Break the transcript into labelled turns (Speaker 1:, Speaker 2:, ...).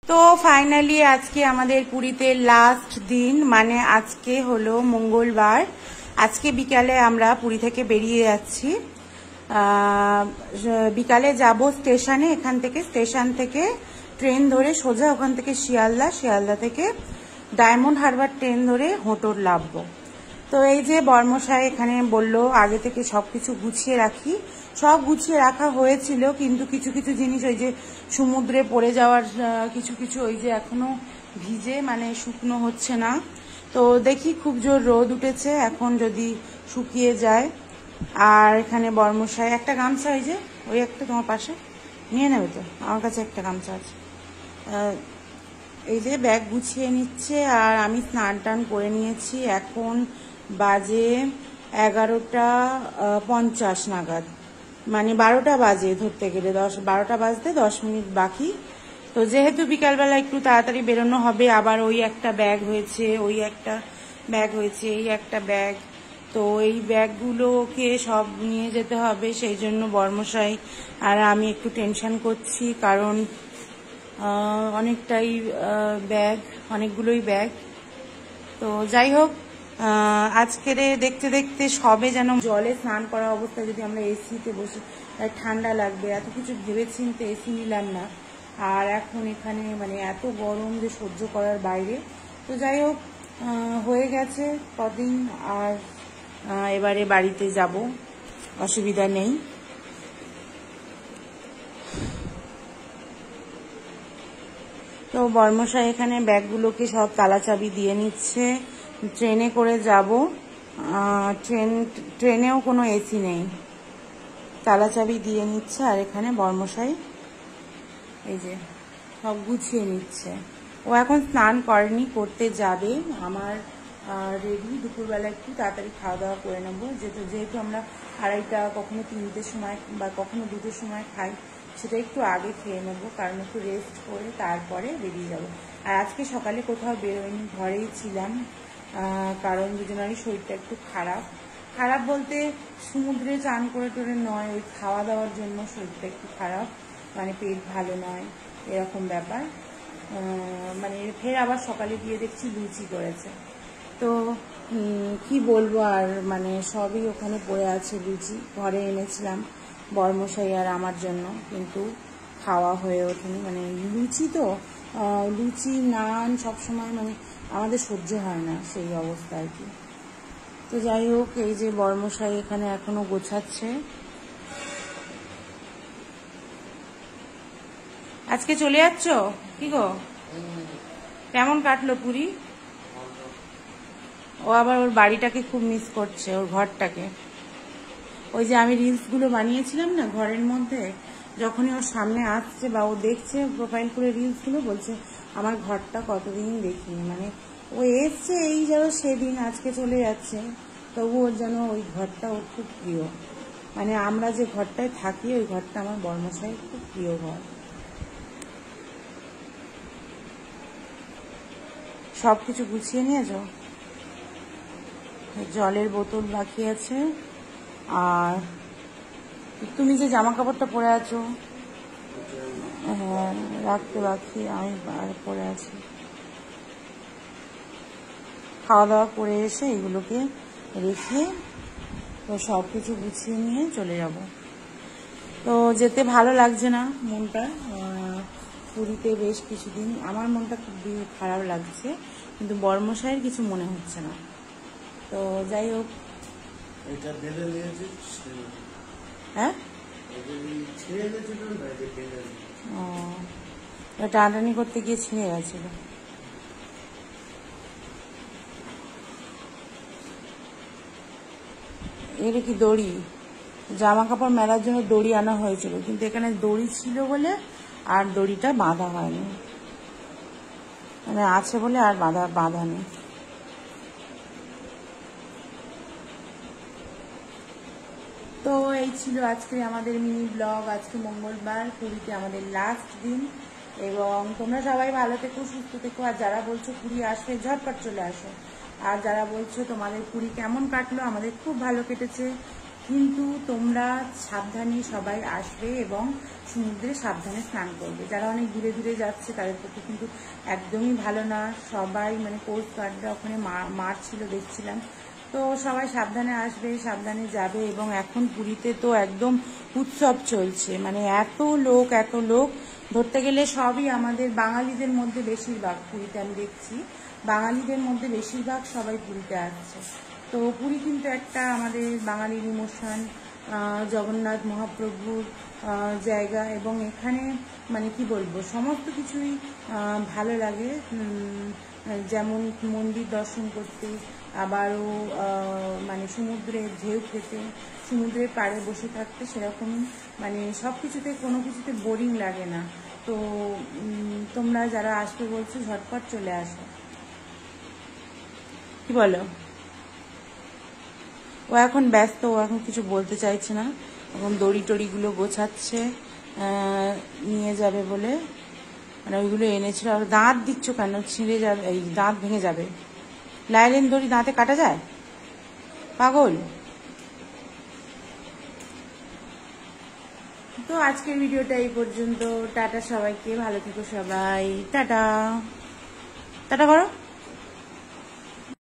Speaker 1: তো ফাইনালি আজকে আমাদের পুরীতে লাস্ট দিন, মানে আজকে হলো মঙ্গলবার। আজকে বিকালে আমরা পুরী থেকে বেরিয়ে যাচ্ছি। বিকালে যাব স্টেশনে, এখান থেকে স্টেশন থেকে ট্রেন ধরে সোজা ওখান থেকে শিয়ালদা থেকে ডায়মন্ড হারবার ট্রেন ধরে হোটোর নামবো। তো এই যে বর্মশাই এখানে বলল আগে থেকে সবকিছু গুছিয়ে রাখি। সব গুছিয়ে রাখা হয়েছিল, কিন্তু কিছু কিছু জিনিস ওই যে সমুদ্রে পড়ে যাওয়ার কিছু কিছু ওই যে এখনো ভিজে, মানে শুকনো হচ্ছে না। তো দেখি, খুব জোর রোদ উঠেছে, এখন যদি শুকিয়ে যায়। আর এখানে বর্মশাই একটা গামছা, ওই যে ওই একটা তোমার পাশে নিয়ে নেবে তো, আমার কাছে একটা গামছা আছে। এই যে ব্যাগ গুছিয়ে নিচ্ছে, আর আমি স্নান টান করে নিয়েছি। এখন বাজে 11:50 নাগাদ, মানে 12টা বাজে ধরতে গেলে, 12টা বাজতে 10 মিনিট বাকি। তো যেহেতু বিকালবেলা একটু তাড়াতাড়ি বেরোনো হবে, আবার ওই একটা ব্যাগ হয়েছে, ওই একটা ব্যাগ হয়েছে, এই একটা ব্যাগ, তো এই ব্যাগগুলোকে সব নিয়ে যেতে হবে। সেই জন্য বর্মশাই আর আমি একটু টেনশন করছি, কারণ অনেকটাই ব্যাগ, অনেকগুলোই ব্যাগ। তো যাই হোক, আজকের দেখতে দেখতে সবে যেন জলে স্নান করা অবস্থায় যদি আমরা এসিতে বসে, ঠান্ডা লাগবে, এত কিছু ভেবেচিন্তে এসি নিলাম না। আর এখন এখানে মানে এত গরম যে সহ্য করার বাইরে। তো যাই হোক, হয়ে গেছে কদিন, আর এবারে বাড়িতে যাব, অসুবিধা নেই। তো বর্মশাই এখানে ব্যাগগুলোকে সব তালা চাবি দিয়ে নিচ্ছে। ট্রেনে করে যাব, ট্রেনেও কোনো এসি নেই, তালা চাবি দিয়ে নিচ্ছে। আর এখানে বর্মশাই এই যে সব গুছিয়ে নিচ্ছে। ও এখন স্নান করেনি, করতে যাবে। আমার রেডি, দুপুরবেলা একটু তাড়াতাড়ি খাওয়া দাওয়া করে নেবো, যেহেতু আমরা 2:30 কখনো 3টের সময় বা কখনো 2টোর সময় খাই, সেটা একটু আগে খেয়ে নেবো, কারণ একটু রেস্ট করে তারপরে বেরিয়ে যাব। আর আজকে সকালে কোথাও বেরোয়নি, ঘরেই ছিলাম, কারণ দুজনেরই শরীরটা একটু খারাপ বলতে সমুদ্রে চান করে টোরে নয়, ওই খাওয়া দাওয়ার জন্য শরীরটা একটু খারাপ, মানে পেট ভালো নয়, এরকম ব্যাপার। মানে ফের আবার সকালে গিয়ে দেখছি লুচি করেছে। তো কি বলবো আর, মানে সবই ওখানে পড়ে আছে লুচি। ঘরে এনেছিলাম বর্মশাই আর আমার জন্য, কিন্তু খাওয়া হয়ে ওঠেনি। মানে লুচি তো, লুচি নান সবসময় মানে আমাদের সহ্য হয় না, সেই অবস্থা আর কি। তো যাই হোক, এই যে বর্মশাই এখানে এখনো গোছাচ্ছে। আজকে চলে যাচ্ছ কি গো? কেমন কাটলো পুরী? ও আবার ওর বাড়িটাকে খুব মিস করছে, ওর ঘরটাকে। ওই যে আমি রিলসগুলো বানিয়েছিলাম না ঘরের মধ্যে, যখনই ওর সামনে আসছে বা ও দেখছে প্রোফাইল করে রিলসগুলো, বলছে আমার ঘরটা কতদিন দেখিনি। মানে ও এসছে এই যেন সেদিন, আজকে চলে যাচ্ছে, তবু ওর যেন ওই ঘরটা ওর খুব প্রিয়। মানে আমরা যে ঘরটায় থাকি, ওই ঘরটা আমার বর্মশাইয়ের খুব প্রিয় ঘর। সব কিছু গুছিয়ে নিয়েছো? জলের বোতল বাকি আছে, আর তুমি যে জামা কাপড়টা পরে আছো, হ্যাঁ রাখতে বাকি, আমি পরে আছি। খাওয়া দাওয়া করে এসে এগুলোকে রেখে তো সব কিছু গুছিয়ে নিয়ে চলে যাব। তো যেতে ভালো লাগছে না, মনটা পুরীতে বেশ কিছুদিন আমার মনটা খুব খারাপ লাগছে, কিন্তু বর্মশাইয়ের কিছু মনে হচ্ছে না। তো যাই হোক, হ্যাঁ টানাটানি করতে গিয়ে ছিঁড়ে গেছিল। এটা কি দড়ি? জামা কাপড় মেলার জন্য দড়ি আনা হয়েছিল, কিন্তু এখানে দড়ি ছিল বলে আর দড়িটা বাঁধা হয়নি, মানে আছে বলে আর বাঁধা নেই। তো এই ছিল আজকে আমাদের মিনি ব্লগ। আজকে মঙ্গলবার, পুরীতে আমাদের লাস্ট দিন, এবং তোমরা সবাই ভালো থেকো, সুস্থ থেকো। আর যারা বলছো পুরী আসবে, ঝটপট চলে আসো। আর যারা বলছো তোমাদের পুরী কেমন কাটলো, আমাদের খুব ভালো কেটেছে, কিন্তু তোমরা সাবধানে সবাই আসবে এবং সমুদ্রে সাবধানে স্নান করবে। যারা অনেক দূরে দূরে যাচ্ছে তাদের পক্ষে কিন্তু একদমই ভালো না। সবাই মানে কোস্ট গার্ডরা ওখানে মারছিল দেখছিলাম। তো সবাই সাবধানে আসবে, সাবধানে যাবে। এবং এখন পুরীতে তো একদম উৎসব চলছে, মানে এত লোক ধরতে গেলে সবই আমাদের বাঙালিদের মধ্যে বেশিরভাগ। পুরীতে আমি দেখছি বাঙালিদের মধ্যে বেশিরভাগ সবাই পুরীতে আসছে। তো পুরী কিন্তু একটা আমাদের বাঙালির ইমোশন, জগন্নাথ মহাপ্রভুর জায়গা। এবং এখানে মানে কি বলবো, সমস্ত কিছুই ভালো লাগে। যেমন মন্দির দর্শন করতে, আবারও মানে সমুদ্রের ঢেউ খেতে, সমুদ্রের পাড়ে বসে থাকতে, সেরকমই মানে সব কিছুতে কোনো কিছুতে বোরিং লাগে না। তো তোমরা যারা আসবে বলছো ঝটপট চলে আসো, কি বলো? ও এখন ব্যস্ত, ও এখন কিছু বলতে চাইছে না, এখন দড়ি টড়িগুলো গোছাচ্ছে নিয়ে যাবে বলে। মানে ওইগুলো এনেছিল। আর দাঁত দিচ্ছ কেন? ছিঁড়ে যাবে, এই দাঁত ভেঙে যাবে। লাইলেন দড়ি দাঁতে কাটা যায়? পাগল। তো আজকের ভিডিওটা এই পর্যন্ত। টাটা সবাইকে, ভালো থেকো সবাই। টাটা টাটা করো।